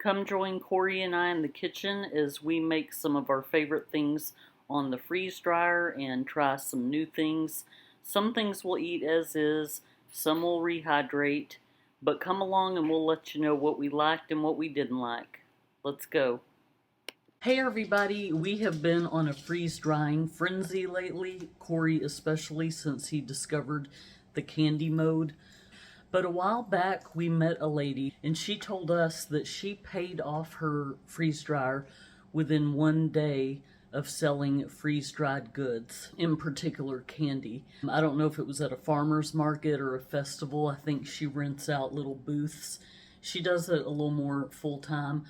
Come join Corey and I in the kitchen as we make some of our favorite things on the freeze dryer and try some new things. Some things we'll eat as is, some will rehydrate, but come along and we'll let you know what we liked and what we didn't like. Let's go. Hey everybody, we have been on a freeze drying frenzy lately, Corey especially since he discovered the candy mode. But a while back we met a lady and she told us that she paid off her freeze dryer within 1 day of selling freeze-dried goods, in particular candy. I don't know if it was at a farmer's market or a festival. I think she rents out little booths. She does it a little more full-time.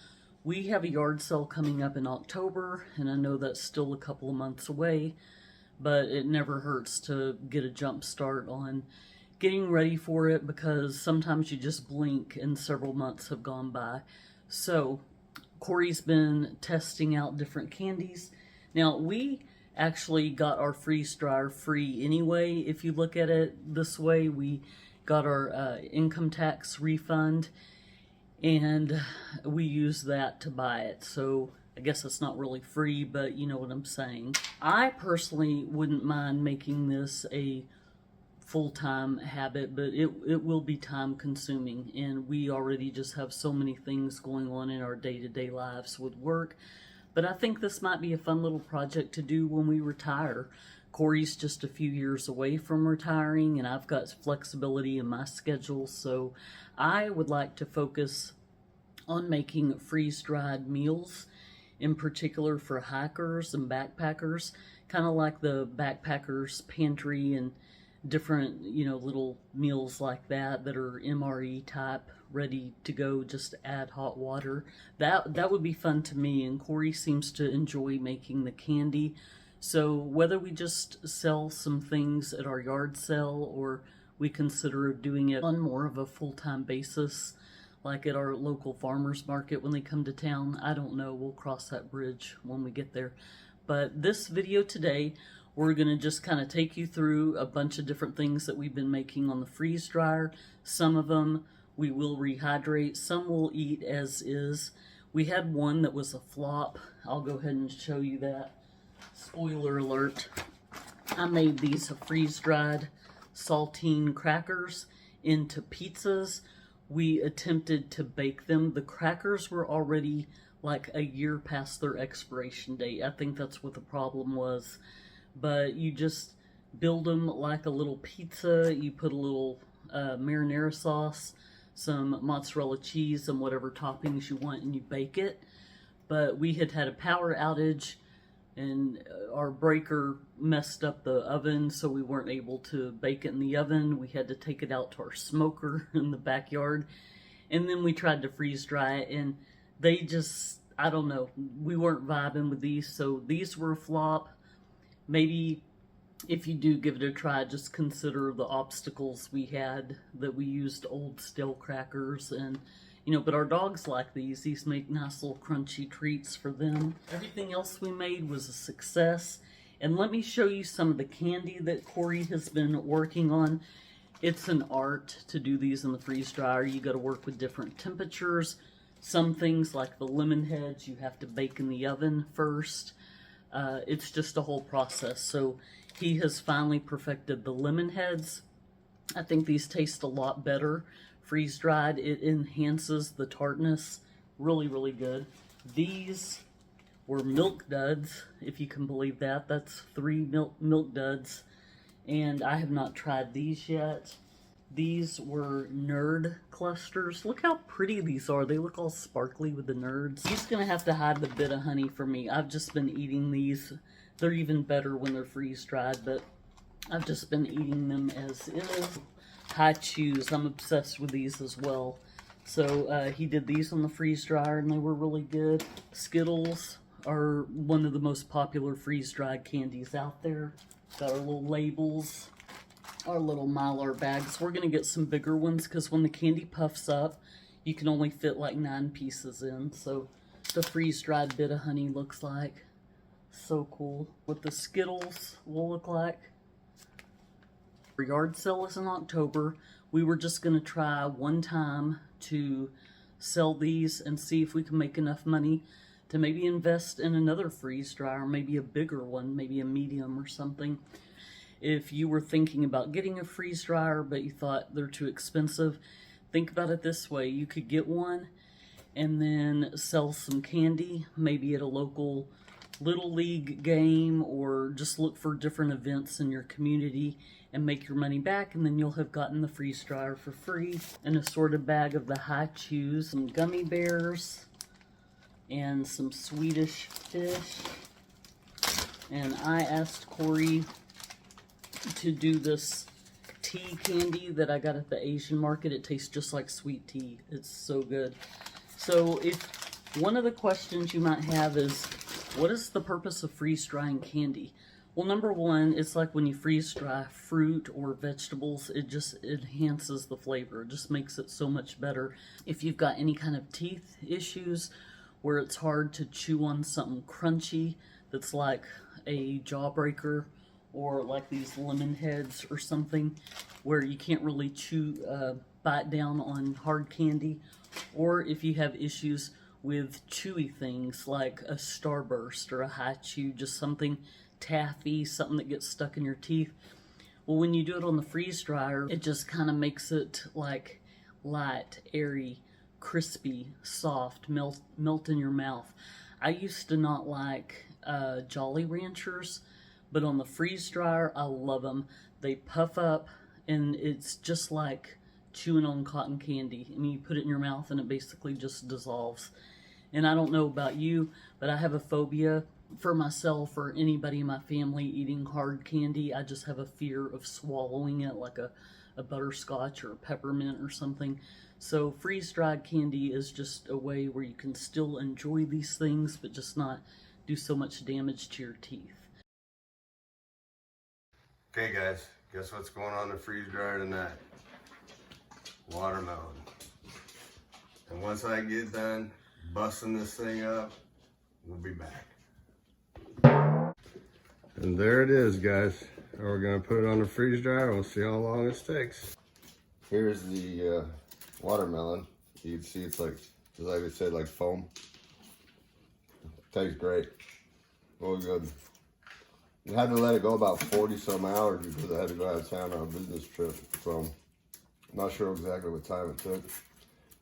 We have a yard sale coming up in October, and I know that's still a couple of months away, but it never hurts to get a jump start on getting ready for it, because sometimes you just blink and several months have gone by. So Corey's been testing out different candies. Now, we actually got our freeze dryer free anyway. If you look at it this way, we got our income tax refund and we used that to buy it. So I guess it's not really free, but you know what I'm saying. I personally wouldn't mind making this a full-time habit, but it will be time consuming, and we already just have so many things going on in our day-to-day lives with work. But I think this might be a fun little project to do when we retire. Corey's just a few years away from retiring, and I've got flexibility in my schedule, so I would like to focus on making freeze-dried meals, in particular for hikers and backpackers, kind of like the backpackers pantry and different, you know, little meals like that are MRE type, ready to go, just add hot water. That would be fun to me, and Corey seems to enjoy making the candy. So whether we just sell some things at our yard sale or we consider doing it on more of a full-time basis, like at our local farmers market when they come to town, I don't know. We'll cross that bridge when we get there. But this video today, we're going to just kind of take you through a bunch of different things that we've been making on the freeze dryer. Some of them we will rehydrate, some we'll eat as is. We had one that was a flop. I'll go ahead and show you that. Spoiler alert. I made these freeze-dried saltine crackers into pizzas. We attempted to bake them. The crackers were already like a year past their expiration date. I think that's what the problem was. But you just build them like a little pizza. You put a little marinara sauce, some mozzarella cheese, and whatever toppings you want, and you bake it. But we had a power outage, and our breaker messed up the oven, so we weren't able to bake it in the oven. We had to take it out to our smoker in the backyard, and then we tried to freeze dry it, and they just, I don't know, we weren't vibing with these, so these were a flop. Maybe if you do give it a try, just consider the obstacles we had, that we used old stale crackers, and you know, but our dogs like these. These make nice little crunchy treats for them. Everything else we made was a success. And let me show you some of the candy that Corey has been working on. It's an art to do these in the freeze dryer. You got to work with different temperatures. Some things like the lemon heads you have to bake in the oven first. It's just a whole process. So he has finally perfected the lemon heads. I think these taste a lot better freeze dried. It enhances the tartness. Really, really good. These were milk duds, if you can believe that. That's 3 milk duds. And I have not tried these yet. These were nerd clusters. Look how pretty these are. They look all sparkly with the nerds. He's gonna have to hide the bit of honey for me. I've just been eating these. They're even better when they're freeze dried, but I've just been eating them as is. High chews, I'm obsessed with these as well. So he did these on the freeze dryer and they were really good. Skittles are one of the most popular freeze dried candies out there. Got our little labels. Our little Mylar bags. We're going to get some bigger ones because when the candy puffs up, you can only fit like 9 pieces in. So the freeze-dried bit of honey looks like. So cool. What the Skittles will look like. Our yard sale is in October. We were just going to try one time to sell these and see if we can make enough money to maybe invest in another freeze dryer, maybe a bigger one, maybe a medium or something. If you were thinking about getting a freeze dryer but you thought they're too expensive, think about it this way. You could get one and then sell some candy, maybe at a local Little League game, or just look for different events in your community and make your money back, and then you'll have gotten the freeze dryer for free. An assorted bag of the High Chews, some gummy bears, and some Swedish fish. And I asked Corey to do this tea candy that I got at the Asian market. It tastes just like sweet tea. It's so good. So if one of the questions you might have is, what is the purpose of freeze drying candy? Well, number one, it's like when you freeze dry fruit or vegetables, it just enhances the flavor. It just makes it so much better. If you've got any kind of teeth issues where it's hard to chew on something crunchy that's like a jawbreaker, or like these lemon heads or something where you can't really bite down on hard candy, or if you have issues with chewy things like a Starburst or a High Chew, just something taffy, something that gets stuck in your teeth. Well, when you do it on the freeze dryer, it just kind of makes it like light, airy, crispy, soft, melt in your mouth. I used to not like Jolly Ranchers, but on the freeze dryer, I love them. They puff up, and it's just like chewing on cotton candy. I mean, you put it in your mouth, and it basically just dissolves. And I don't know about you, but I have a phobia for myself or anybody in my family eating hard candy. I just have a fear of swallowing it, like a butterscotch or a peppermint or something. So freeze-dried candy is just a way where you can still enjoy these things, but just not do so much damage to your teeth. Okay guys, guess what's going on in the freeze dryer tonight? Watermelon. And once I get done busting this thing up, we'll be back. And there it is, guys. We're gonna put it on the freeze dryer. We'll see how long this takes. Here's the watermelon. You can see it's like I said, like foam. Tastes great. Really good. I had to let it go about 40 some hours because I had to go out of town on a business trip. So I'm not sure exactly what time it took.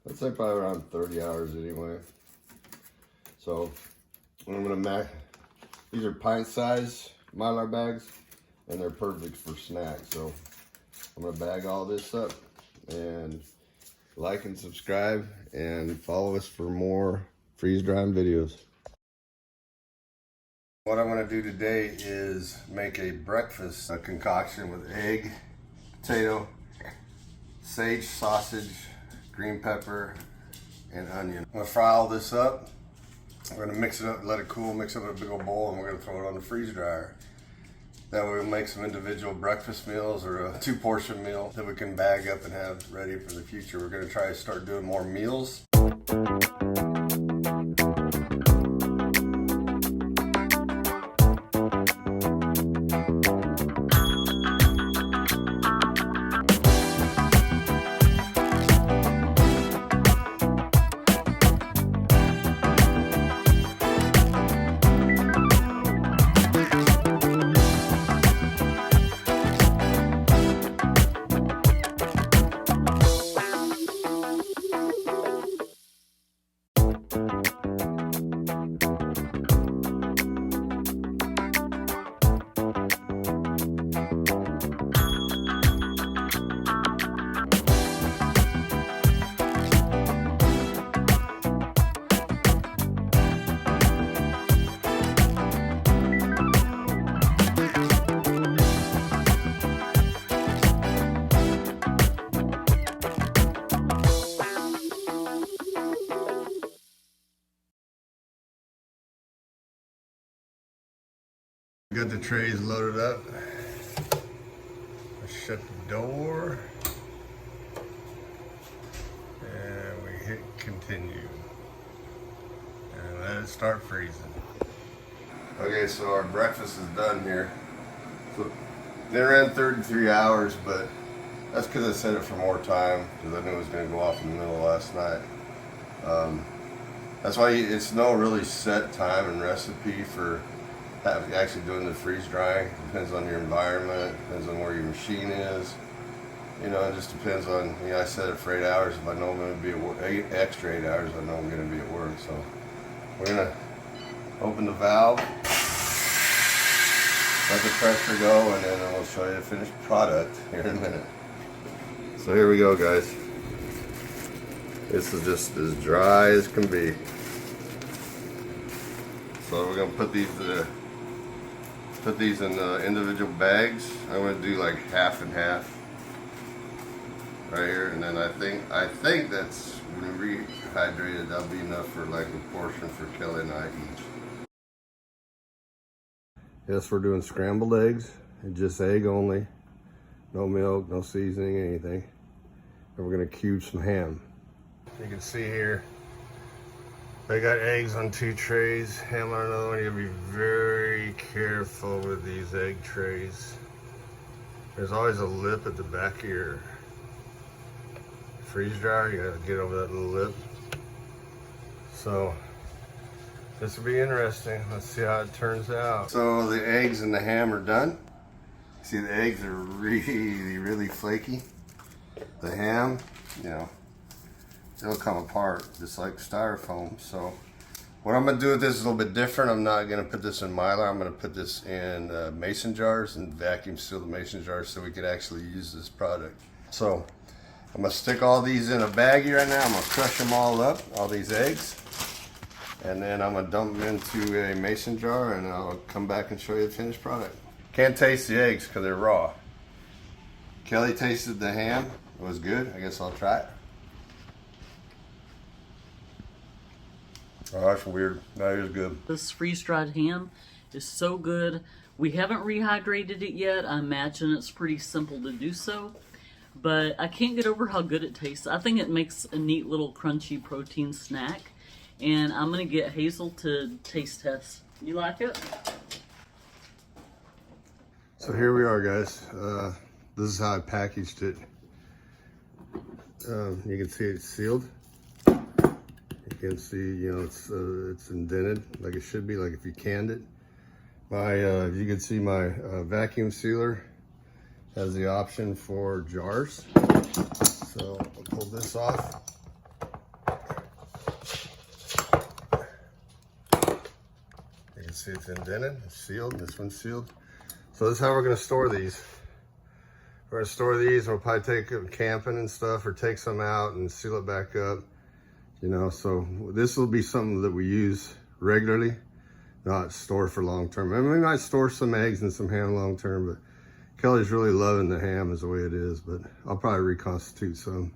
I'd say probably around 30 hours anyway. So I'm gonna these are pint size Mylar bags, and they're perfect for snacks. So I'm gonna bag all this up, and like and subscribe and follow us for more freeze drying videos. What I'm gonna do today is make a breakfast concoction with egg, potato, sage, sausage, green pepper, and onion. I'm gonna fry all this up. We're gonna mix it up, let it cool, mix it up in a big old bowl, and we're gonna throw it on the freeze dryer. That way we'll make some individual breakfast meals or a 2-portion meal that we can bag up and have ready for the future. We're gonna try to start doing more meals. Got the trays loaded up. Let's shut the door. And we hit continue. And let it start freezing. Okay, so our breakfast is done here. So they ran 33 hours, but that's because I set it for more time, because I knew it was going to go off in the middle of last night. That's why it's no really set time and recipe for actually doing the freeze drying. Depends on your environment, depends on where your machine is. You know, it just depends on, you know, I set it for 8 hours. If I know I'm going to be at work, extra 8 hours, I know I'm going to be at work. So we're going to open the valve, let the pressure go, and then I'll show you the finished product here in a minute. So here we go, guys. This is just as dry as can be. So we're going to put these in individual bags. I'm going to do like half and half right here, and then I think that's when rehydrated, that'll be enough for like a portion for Kelly and I each. Yes, we're doing scrambled eggs, and just egg only, no milk, no seasoning, anything. And we're gonna cube some ham. You can see here, they got eggs on 2 trays, ham on another one. You gotta be very careful with these egg trays. There's always a lip at the back of your freeze dryer. You gotta get over that little lip. So this will be interesting. Let's see how it turns out. So the eggs and the ham are done. See, the eggs are really flaky. The ham, you know, it'll come apart just like styrofoam. So what I'm gonna do with this is a little bit different. I'm not gonna put this in Mylar. I'm gonna put this in mason jars and vacuum seal the mason jars so we could actually use this product. So I'm gonna stick all these in a baggie right now. I'm gonna crush them all up, all these eggs. And then I'm gonna dump them into a mason jar, and I'll come back and show you the finished product. Can't taste the eggs because they're raw. Kelly tasted the ham. It was good. I guess I'll try it. Oh, that's weird. That is good. This freeze-dried ham is so good. We haven't rehydrated it yet. I imagine it's pretty simple to do so, but I can't get over how good it tastes. I think it makes a neat little crunchy protein snack, and I'm gonna get Hazel to taste test. You like it? So here we are, guys. This is how I packaged it. You can see it's sealed. You can see, you know, it's indented like it should be, like if you canned it. You can see my vacuum sealer has the option for jars. So I'll pull this off. You can see it's indented, it's sealed. This one's sealed. So this is how we're going to store these. We're going to store these, and we'll probably take them camping and stuff, or take some out and seal it back up. You know, so this will be something that we use regularly, not store for long term. I mean, we might store some eggs and some ham long term, but Kelly's really loving the ham is the way it is, but I'll probably reconstitute some.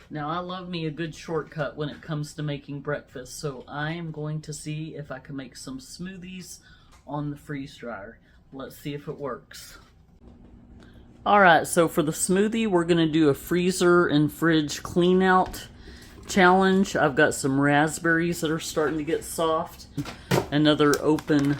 Now, I love me a good shortcut when it comes to making breakfast, so I am going to see if I can make some smoothies on the freeze dryer. Let's see if it works. Alright, so for the smoothie, we're going to do a freezer and fridge clean out challenge. I've got some raspberries that are starting to get soft. Another open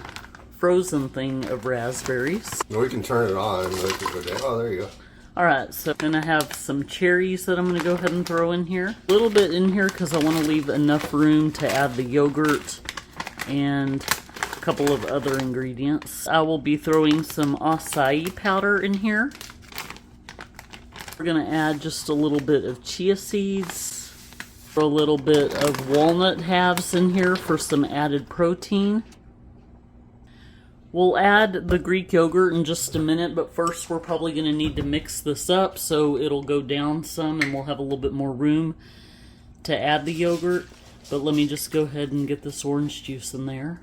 frozen thing of raspberries. We can turn it on and let it go down. Oh, there you go. Alright, so I'm going to have some cherries that I'm going to go ahead and throw in here. A little bit in here because I want to leave enough room to add the yogurt and a couple of other ingredients. I will be throwing some acai powder in here. We're going to add just a little bit of chia seeds, a little bit of walnut halves in here for some added protein. We'll add the Greek yogurt in just a minute, but first we're probably going to need to mix this up so it'll go down some and we'll have a little bit more room to add the yogurt. But let me just go ahead and get this orange juice in there.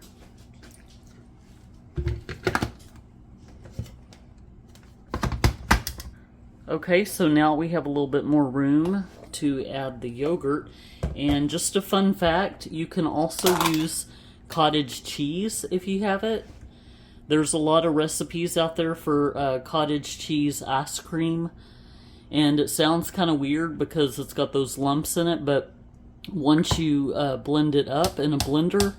Okay, so now we have a little bit more room to add the yogurt. And just a fun fact, you can also use cottage cheese if you have it. There's a lot of recipes out there for cottage cheese ice cream, and it sounds kind of weird because it's got those lumps in it, but once you blend it up in a blender,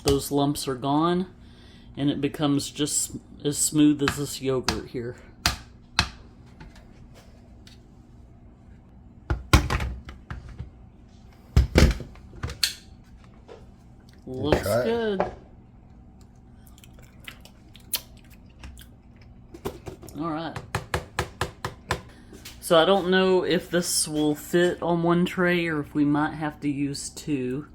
those lumps are gone, and it becomes just as smooth as this yogurt here. Looks good. All right. So I don't know if this will fit on one tray or if we might have to use two.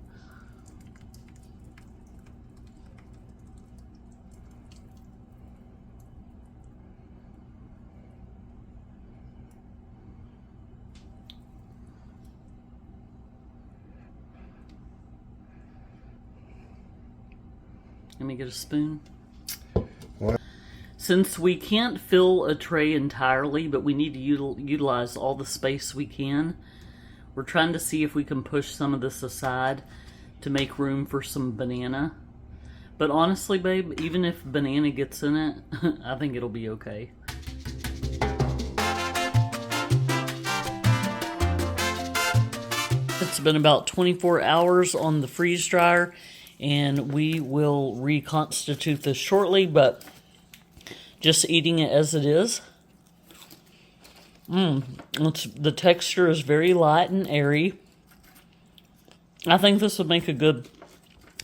Let me get a spoon. What? Since we can't fill a tray entirely, but we need to utilize all the space we can, we're trying to see if we can push some of this aside to make room for some banana. But honestly, babe, even if banana gets in it, I think it'll be okay. It's been about 24 hours on the freeze dryer, and we will reconstitute this shortly, but just eating it as it is. The texture is very light and airy. I think this would make a good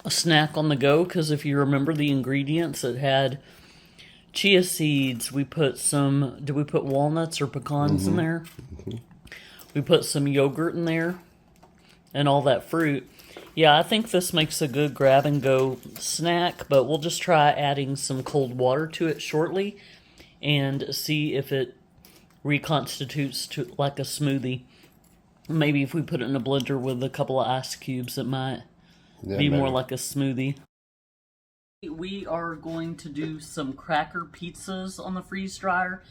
snack on the go, because if you remember the ingredients, it had chia seeds. We put some, did we put walnuts or pecans in there? We put some yogurt in there and all that fruit. Yeah, I think this makes a good grab-and-go snack, but we'll just try adding some cold water to it shortly and see if it reconstitutes to like a smoothie. Maybe if we put it in a blender with a couple of ice cubes, it might be more like a smoothie. We are going to do some cracker pizzas on the freeze dryer,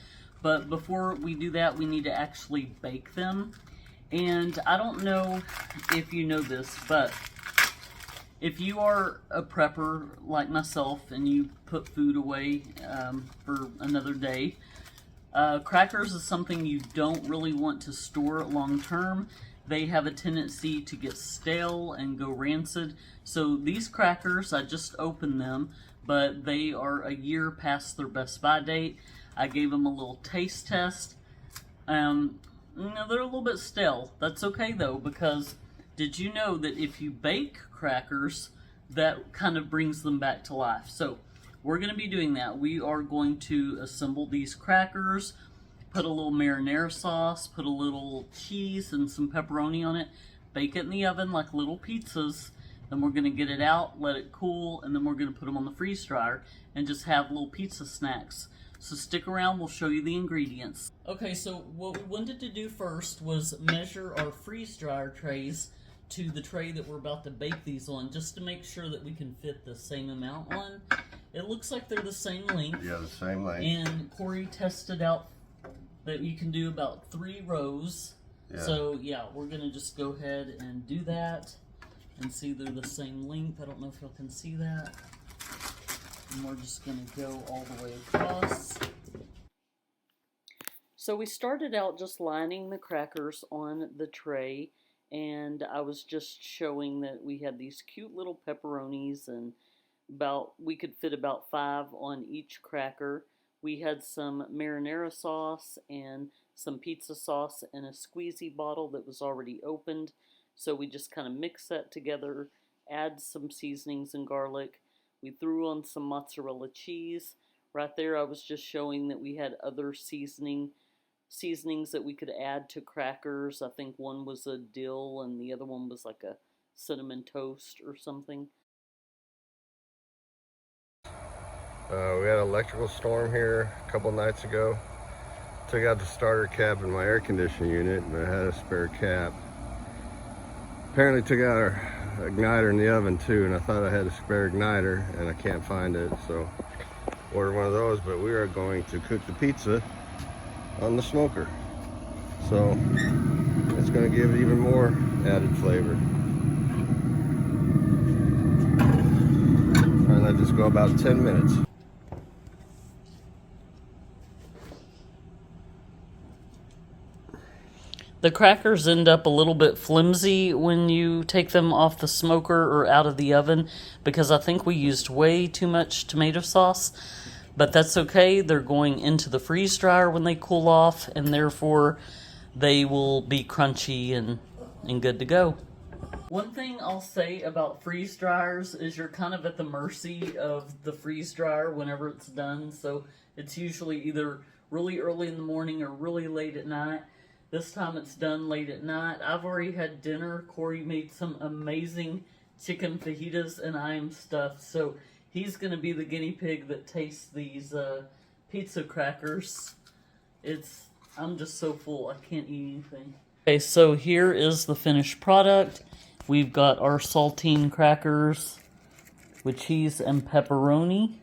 but before we do that, we need to actually bake them. And I don't know if you know this, but if you are a prepper like myself and you put food away for another day, crackers is something you don't really want to store long term. They have a tendency to get stale and go rancid. So these crackers, I just opened them, but they are a year past their best by date. I gave them a little taste test. They're a little bit stale. That's okay though, because did you know that if you bake crackers, that kind of brings them back to life? So we're going to be doing that. We are going to assemble these crackers, put a little marinara sauce, put a little cheese and some pepperoni on it, bake it in the oven like little pizzas. Then we're going to get it out, let it cool, and then we're going to put them on the freeze dryer and just have little pizza snacks. So stick around, we'll show you the ingredients. Okay, so what we wanted to do first was measure our freeze dryer trays to the tray that we're about to bake these on, just to make sure that we can fit the same amount on. It looks like they're the same length. Yeah, the same length. And Corey tested out that you can do about 3 rows. Yeah. So yeah, we're gonna just go ahead and do that and see they're the same length. I don't know if y'all can see that. And we're just gonna go all the way across. So we started out just lining the crackers on the tray, and I was just showing that we had these cute little pepperonis, and we could fit about 5 on each cracker. We had some marinara sauce and some pizza sauce in a squeezy bottle that was already opened. So we just kind of mix that together, add some seasonings and garlic. We threw on some mozzarella cheese. Right there I was just showing that we had other seasonings that we could add to crackers. I think one was a dill and the other one was like a cinnamon toast or something. We had an electrical storm here a couple nights ago. Took out the starter cap in my air conditioning unit, but I had a spare cap. Apparently took out our igniter in the oven too, and I thought I had a spare igniter and I can't find it, so ordered one of those. But we are going to cook the pizza on the smoker, so it's going to give it even more added flavor. And let this go about 10 minutes. The crackers end up a little bit flimsy when you take them off the smoker or out of the oven, because I think we used way too much tomato sauce, but that's okay. They're going into the freeze dryer when they cool off, and therefore they will be crunchy and good to go. One thing I'll say about freeze dryers is you're kind of at the mercy of the freeze dryer whenever it's done. So it's usually either really early in the morning or really late at night. This time it's done late at night. I've already had dinner. Corey made some amazing chicken fajitas and I am stuffed. So he's going to be the guinea pig that tastes these pizza crackers. I'm just so full I can't eat anything. Okay, so here is the finished product. We've got our saltine crackers with cheese and pepperoni.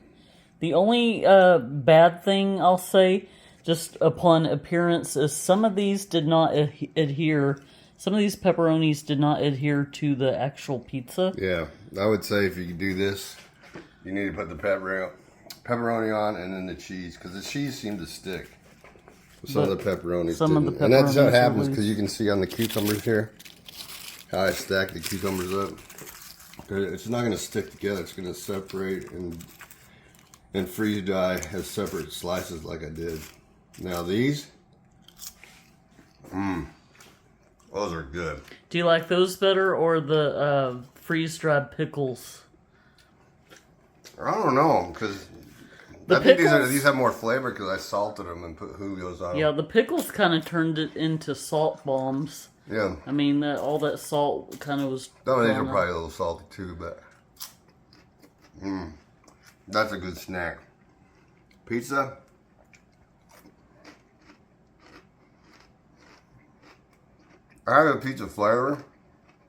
The only bad thing I'll say, just upon appearance, is some of these did not adhere. Some of these pepperonis did not adhere to the actual pizza. Yeah, I would say if you could do this, you need to put the pepperoni on and then the cheese, because the cheese seemed to stick. Some of the pepperonis didn't. And that's how it happens, because you can see on the cucumbers here how I stack the cucumbers up. It's not going to stick together. It's going to separate and freeze dry as separate slices like I did. Now these, those are good. Do you like those better or the freeze-dried pickles? I don't know, because I think these have more flavor because I salted them and put Julio's on them. Yeah, the pickles kind of turned it into salt bombs. Yeah. I mean, all that salt kind of was... Some of these are probably a little salty too, but... That's a good snack. Pizza. I have a pizza flavor.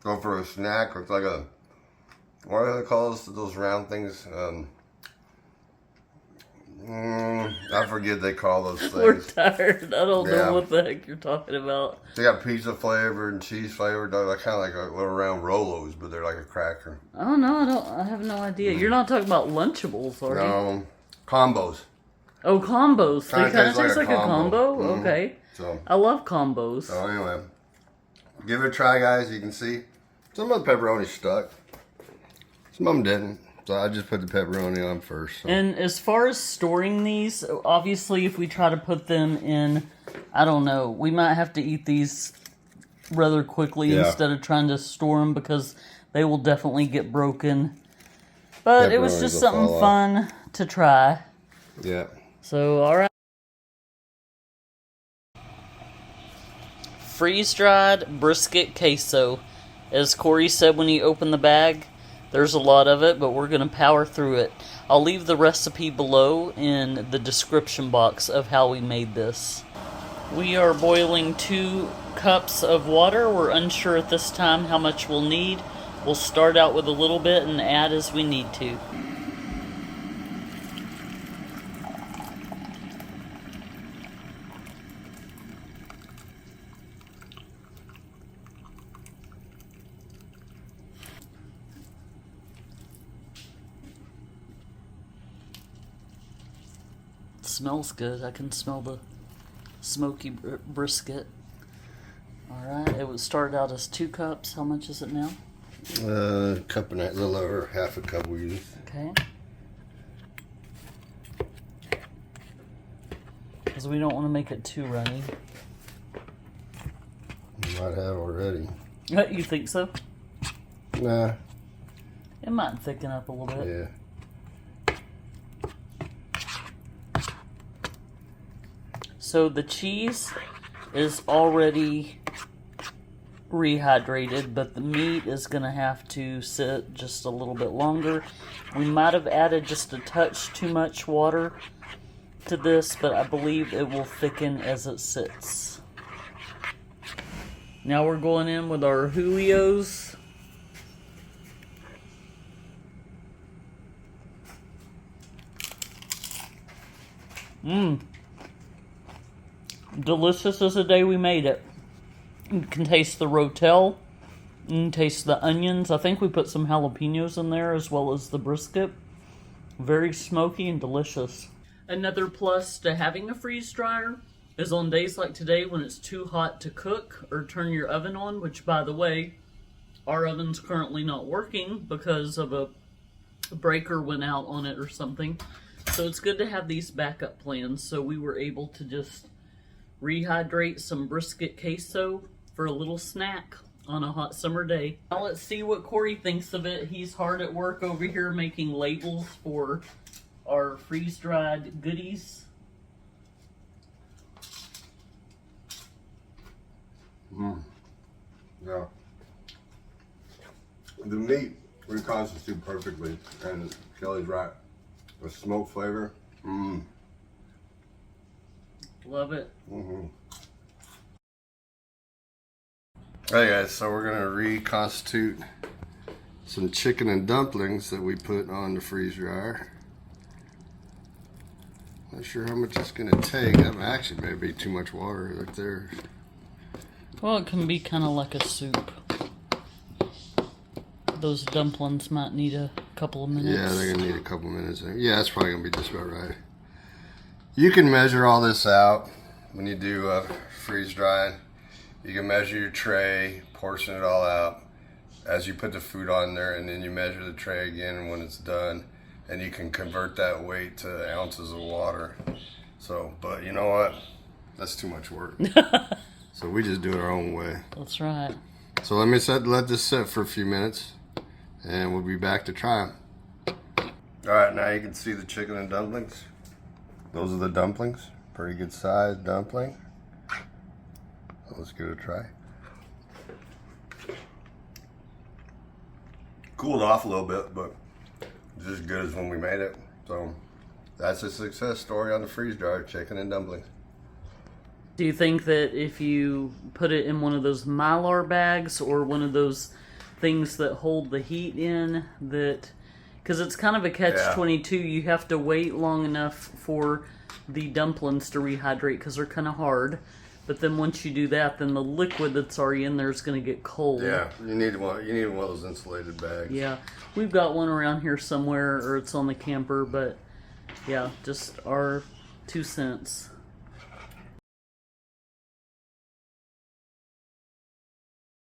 Go for a snack, or it's like a... What do they call those round things? I forget they call those things. We're tired. I don't know what the heck you're talking about. They got pizza flavored and cheese flavored. They're kind of like a little round Rolos, but they're like a cracker. Oh no, I have no idea. You're not talking about Lunchables, are you? No, combos. Oh, combos. They kind of taste like a combo. Mm-hmm. Okay. So I love combos. So anyway, give it a try, guys. You can see some of the pepperoni stuck. Some of them didn't. So I just put the pepperoni on first. So. And as far as storing these, obviously if we try to put them in, I don't know, we might have to eat these rather quickly instead of trying to store them because they will definitely get broken. But it was just something fun to try. Yeah. So, alright. Freeze-dried brisket queso. As Corey said when he opened the bag, there's a lot of it, but we're going to power through it. I'll leave the recipe below in the description box of how we made this. We are boiling 2 cups of water. We're unsure at this time how much we'll need. We'll start out with a little bit and add as we need to. Smells good. I can smell the smoky brisket. Alright, it was started out as 2 cups. How much is it now? Cup and a little over half a cup we use. Okay. Because we don't want to make it too runny. You might have already. You think so? Nah. It might thicken up a little bit. Yeah. So the cheese is already rehydrated, but the meat is going to have to sit just a little bit longer. We might have added just a touch too much water to this, but I believe it will thicken as it sits. Now we're going in with our Julios. Delicious as the day we made it. You can taste the rotel. You can taste the onions. I think we put some jalapenos in there as well as the brisket. Very smoky and delicious. Another plus to having a freeze dryer is on days like today when it's too hot to cook or turn your oven on, which by the way, our oven's currently not working because of a breaker went out on it or something. So it's good to have these backup plans. So we were able to just rehydrate some brisket queso for a little snack on a hot summer day. Now let's see what Corey thinks of it. He's hard at work over here making labels for our freeze-dried goodies. Yeah. The meat reconstitutes perfectly, and Kelly's right. The smoke flavor. Love it. Hey guys, so we're gonna reconstitute some chicken and dumplings that we put on the freeze dryer. Not sure how much it's gonna take. That actually may be too much water right there. Well, it can be kind of like a soup. Those dumplings might need a couple of minutes. Yeah, they're gonna need a couple minutes. Yeah, that's probably gonna be just about right. You can measure all this out when you do freeze drying. You can measure your tray, portion it all out as you put the food on there, and then you measure the tray again when it's done, and you can convert that weight to ounces of water. So, but you know what? That's too much work. So we just do it our own way. That's right. So let this sit for a few minutes, and we'll be back to try them. All right, now you can see the chicken and dumplings. Those are the dumplings. Pretty good size dumpling. Let's give it a try. Cooled off a little bit, but just as good as when we made it. So that's a success story on the freeze dryer chicken and dumplings. Do you think that if you put it in one of those Mylar bags or one of those things that hold the heat in, that, because it's kind of a catch-22, you have to wait long enough for the dumplings to rehydrate because they're kind of hard. But then once you do that, then the liquid that's already in there is going to get cold. Yeah, you need one of those insulated bags. Yeah, we've got one around here somewhere, or it's on the camper. But yeah, just our 2 cents.